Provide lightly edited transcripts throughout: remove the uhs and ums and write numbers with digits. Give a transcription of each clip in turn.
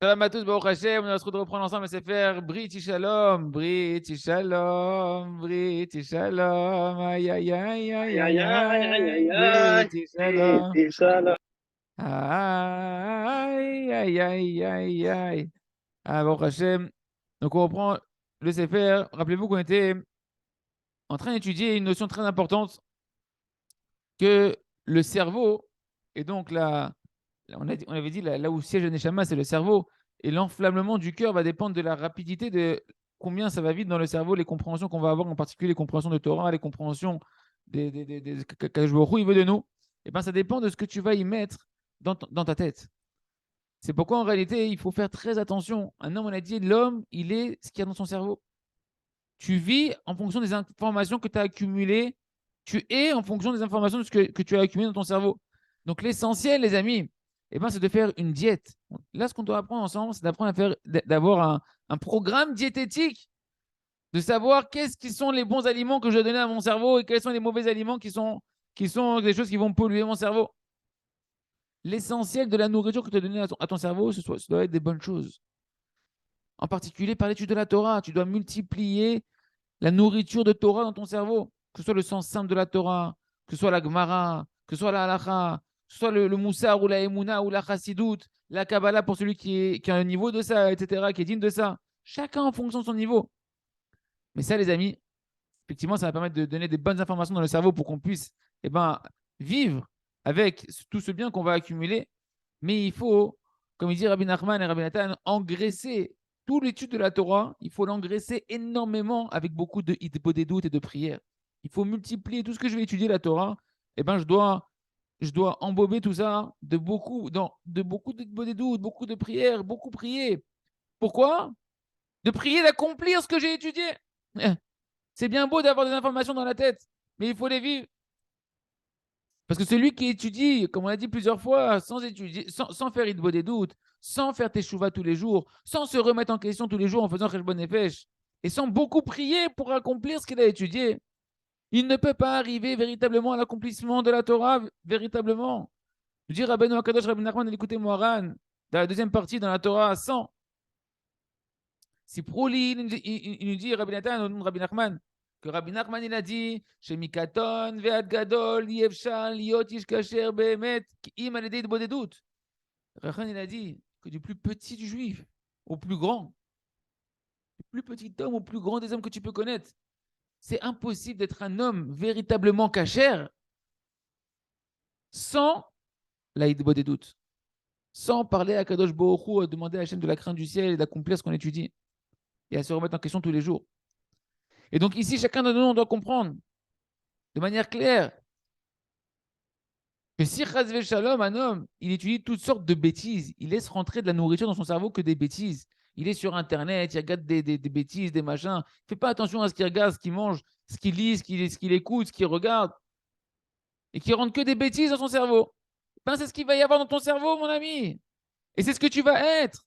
Shalom à tous, Baruch Hashem, on va se reprendre ensemble à se faire Brit Shalom, Brit Shalom, Brit Shalom, aïe aïe aïe Aïe, aïe aïe, aïe aïe, aïe, aïe, aïe, aïe. Brit Et Shalom, t'es ça là. aïe aïe aïe aïe aïe. Ah, Baruch Hashem, donc on reprend le Sefer. Rappelez-vous qu'on était en train d'étudier une notion très importante que le cerveau, et donc on avait dit là où siège le Neshama, c'est le cerveau. Et l'enflammement du cœur va dépendre de la rapidité de combien ça va vite dans le cerveau, les compréhensions qu'on va avoir, en particulier les compréhensions de Torah, les compréhensions qu'Akadosh Baruch Hu, il veut de nous. Et ben, ça dépend de ce que tu vas y mettre dans ta tête. C'est pourquoi en réalité, il faut faire très attention. Un homme, on a dit, l'homme, il est ce qu'il y a dans son cerveau. Tu vis en fonction des informations que tu as accumulées. Tu es en fonction des informations de ce que tu as accumulé dans ton cerveau. Donc l'essentiel, les amis, c'est de faire une diète. Là, ce qu'on doit apprendre ensemble, c'est d'apprendre à faire, d'avoir un programme diététique, de savoir qu'est-ce qui sont les bons aliments que je dois donner à mon cerveau et quels sont les mauvais aliments qui sont des choses qui vont polluer mon cerveau. L'essentiel de la nourriture que tu as donnée à ton cerveau, ça doit être des bonnes choses. En particulier par l'étude de la Torah, tu dois multiplier la nourriture de Torah dans ton cerveau, que ce soit le sens simple de la Torah, que ce soit la Gemara, que ce soit la Halacha, que ce soit le Moussar ou la Emouna ou la Chassidoute, la Kabbalah pour celui qui a un niveau de ça, etc., qui est digne de ça. Chacun en fonction de son niveau. Mais ça, les amis, effectivement, ça va permettre de donner des bonnes informations dans le cerveau pour qu'on puisse vivre avec tout ce bien qu'on va accumuler. Mais il faut, comme il dit Rabbi Nachman et Rabbi Nathan, engraisser toute l'étude de la Torah. Il faut l'engraisser énormément avec beaucoup de doutes et de prières. Il faut multiplier tout ce que je vais étudier la Torah. Je dois embober tout ça de beaucoup de doutes, beaucoup de prières, beaucoup prier. Pourquoi? De prier d'accomplir ce que j'ai étudié. C'est bien beau d'avoir des informations dans la tête, mais il faut les vivre. Parce que celui qui étudie, comme on l'a dit plusieurs fois, sans étudier, sans faire idbo des doutes, sans faire teshuva tous les jours, sans se remettre en question tous les jours en faisant cheshbon nefesh, et sans beaucoup prier pour accomplir ce qu'il a étudié, il ne peut pas arriver véritablement à l'accomplissement de la Torah, véritablement. Je dis Rabbeinu Akadosh Rabbi Nachman, écoutez Moharan, dans la deuxième partie, dans la Torah 100, si Prouli, il nous dit, Rabbi Nathan, au nom de Rabbi Nachman, que Rabbi Nachman, il a dit, chez Mikaton, Ve'ad Gadol, Yevshal, Liot, Kacher, Behemet, Im Aledei Bodedut. Rachan, il a dit que du plus petit du juif au plus grand, du plus petit homme au plus grand des hommes que tu peux connaître, c'est impossible d'être un homme véritablement cachère sans la Bodedut, sans parler à Kadosh Baruch Hu, à demander à Hachem de la crainte du ciel et d'accomplir ce qu'on étudie et à se remettre en question tous les jours. Et donc ici, chacun de nous, on doit comprendre de manière claire que si Chazvé Shalom, un homme, il étudie toutes sortes de bêtises, il laisse rentrer de la nourriture dans son cerveau que des bêtises. Il est sur Internet, il regarde des bêtises, des machins. Il ne fait pas attention à ce qu'il regarde, ce qu'il mange, ce qu'il lit, ce qu'il écoute, ce qu'il regarde. Et qu'il rentre que des bêtises dans son cerveau. Ben, c'est ce qu'il va y avoir dans ton cerveau, mon ami. Et c'est ce que tu vas être.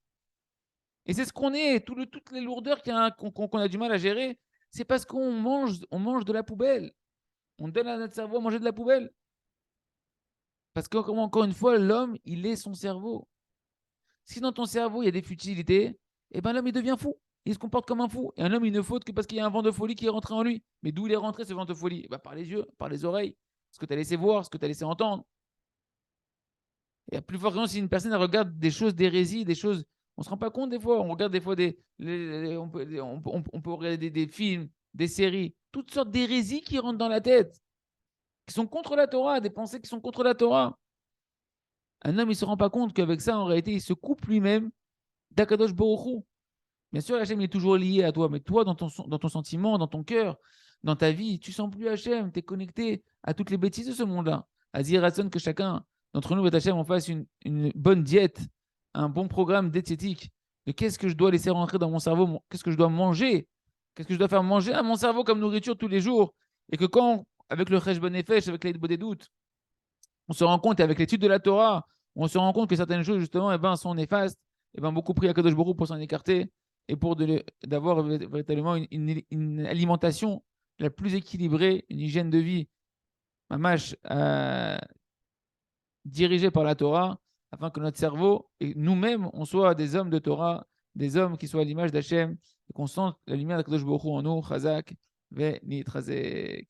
Et c'est ce qu'on est. Toutes les lourdeurs qu'on a du mal à gérer, c'est parce qu'on mange de la poubelle. On donne à notre cerveau à manger de la poubelle. Parce que, encore une fois, l'homme, il est son cerveau. Si dans ton cerveau, il y a des futilités, eh ben, l'homme, il devient fou. Il se comporte comme un fou. Et un homme, il ne faute que parce qu'il y a un vent de folie qui est rentré en lui. Mais d'où il est rentré, ce vent de folie? Par les yeux, par les oreilles, ce que tu as laissé voir, ce que tu as laissé entendre. Et à plus forte raison, si une personne regarde des choses d'hérésie, des choses. On ne se rend pas compte des fois. On regarde des fois on peut regarder des films, des séries, toutes sortes d'hérésies qui rentrent dans la tête, qui sont contre la Torah, des pensées qui sont contre la Torah. Un homme, il ne se rend pas compte qu'avec ça, en réalité, il se coupe lui-même d'Akadosh Baruch Hu. Bien sûr, Hachem est toujours lié à toi, mais toi, dans ton sentiment, dans ton cœur, dans ta vie, tu sens plus Hachem, tu es connecté à toutes les bêtises de ce monde-là. Azir Hassan, que chacun d'entre nous, Hachem, on fasse une bonne diète, un bon programme diététique de qu'est-ce que je dois laisser rentrer dans mon cerveau, qu'est-ce que je dois manger, qu'est-ce que je dois faire manger à mon cerveau comme nourriture tous les jours. Et que quand, avec le Cheshbon Nefesh, avec l'aide des doutes, on se rend compte, et avec l'étude de la Torah, on se rend compte que certaines choses, justement, sont néfastes. Beaucoup prier à Kadosh Baruch pour s'en écarter et pour d'avoir véritablement une alimentation la plus équilibrée, une hygiène de vie, mamash, dirigée par la Torah, afin que notre cerveau et nous-mêmes, on soit des hommes de Torah, des hommes qui soient à l'image d'Hachem, et qu'on sente la lumière d'Akadosh Baruch Hu en nous, Chazak, ve Nitrazek.